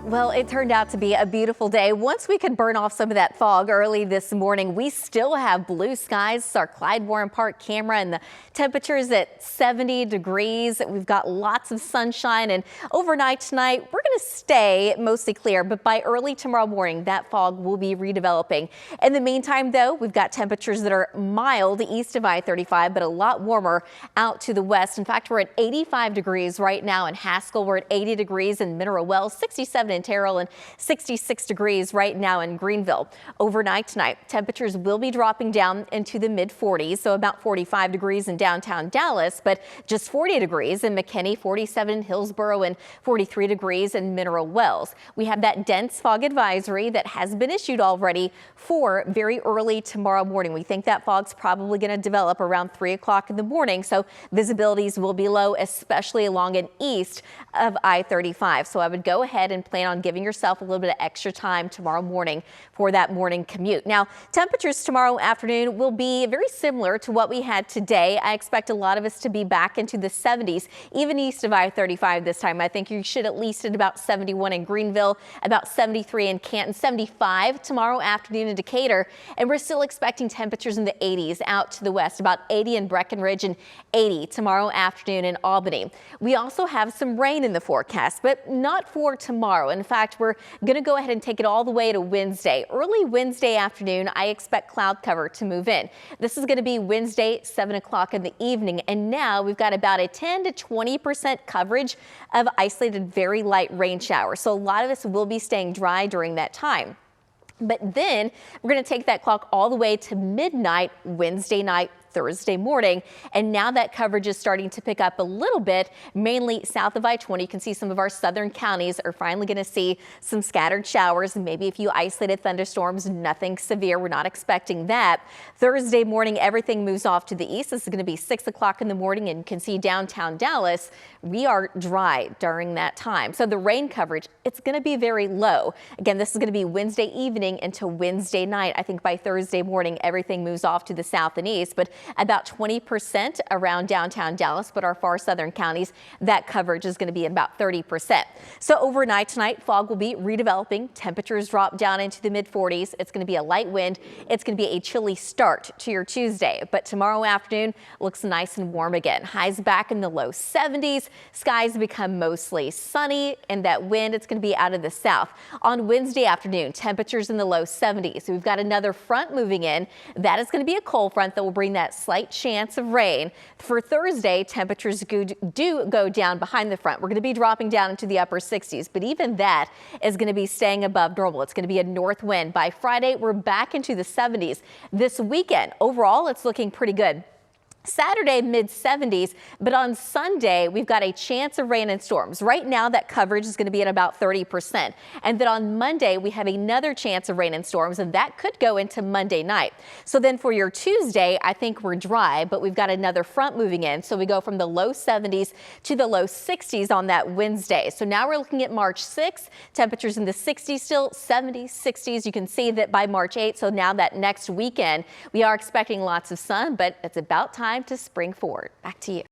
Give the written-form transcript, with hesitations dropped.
Well, it turned out to be a beautiful day. Once we could burn off some of that fog early this morning, we still have blue skies. It's our Clyde Warren Park camera, and the temperatures at 70 degrees. We've got lots of sunshine, and overnight tonight, we're going to stay mostly clear, but by early tomorrow morning, that fog will be redeveloping. In the meantime, though, we've got temperatures that are mild east of I-35, but a lot warmer out to the west. In fact, we're at 85 degrees right now in Haskell. We're at 80 degrees in Mineral Wells, 67 in Terrell, and 66 degrees right now in Greenville. Overnight tonight, temperatures will be dropping down into the mid 40s, so about 45 degrees in downtown Dallas, but just 40 degrees in McKinney, 47 in Hillsborough, and 43 degrees in Mineral Wells. We have that dense fog advisory that has been issued already for very early tomorrow morning. We think that fog's probably going to develop around 3 o'clock in the morning, so visibilities will be low, especially along and east of I-35. So I would go ahead and plan on giving yourself a little bit of extra time tomorrow morning for that morning commute. Now, temperatures tomorrow afternoon will be very similar to what we had today. I expect a lot of us to be back into the 70s, even east of I-35 this time. I think you should at least at about 71 in Greenville, about 73 in Canton, 75 tomorrow afternoon in Decatur. And we're still expecting temperatures in the 80s out to the west, about 80 in Breckenridge and 80 tomorrow afternoon in Albany. We also have some rain in the forecast, but not for tomorrow. In fact, we're going to go ahead and take it all the way to Wednesday. Early Wednesday afternoon, I expect cloud cover to move in. This is going to be Wednesday, 7 o'clock in the evening. And now we've got about a 10 to 20% coverage of isolated very light rain showers. So a lot of us will be staying dry during that time. But then we're going to take that clock all the way to midnight Wednesday night, Thursday morning, and now that coverage is starting to pick up a little bit, mainly south of I-20. You can see some of our southern counties are finally going to see some scattered showers, maybe a few isolated thunderstorms, nothing severe. We're not expecting that. Thursday morning, everything moves off to the east. This is going to be 6 o'clock in the morning, and you can see downtown Dallas, we are dry during that time. So the rain coverage, it's going to be very low. Again, this is going to be Wednesday evening into Wednesday night. I think by Thursday morning, everything moves off to the south and east, but about 20% around downtown Dallas, but our far southern counties, that coverage is going to be about 30%. So overnight tonight, fog will be redeveloping. Temperatures drop down into the mid 40s. It's going to be a light wind. It's going to be a chilly start to your Tuesday, but tomorrow afternoon looks nice and warm again. Highs back in the low 70s. Skies become mostly sunny, and that wind, it's going to be out of the south. On Wednesday afternoon, temperatures in the low 70s. We've got another front moving in. That is going to be a cold front that will bring that slight chance of rain. For Thursday, temperatures do go down behind the front. We're going to be dropping down into the upper 60s, but even that is going to be staying above normal. It's going to be a north wind. By Friday, we're back into the 70s. This weekend, overall, it's looking pretty good. Saturday, mid 70s, but on Sunday, we've got a chance of rain and storms. Right now, that coverage is going to be at about 30%. And then on Monday, we have another chance of rain and storms, and that could go into Monday night. So then for your Tuesday, I think we're dry, but we've got another front moving in. So we go from the low 70s to the low 60s on that Wednesday. So now we're looking at March 6th, temperatures in the 60s still, 70s, 60s. You can see that by March 8th, so now that next weekend, we are expecting lots of sun, but it's about time to spring forward. Back to you.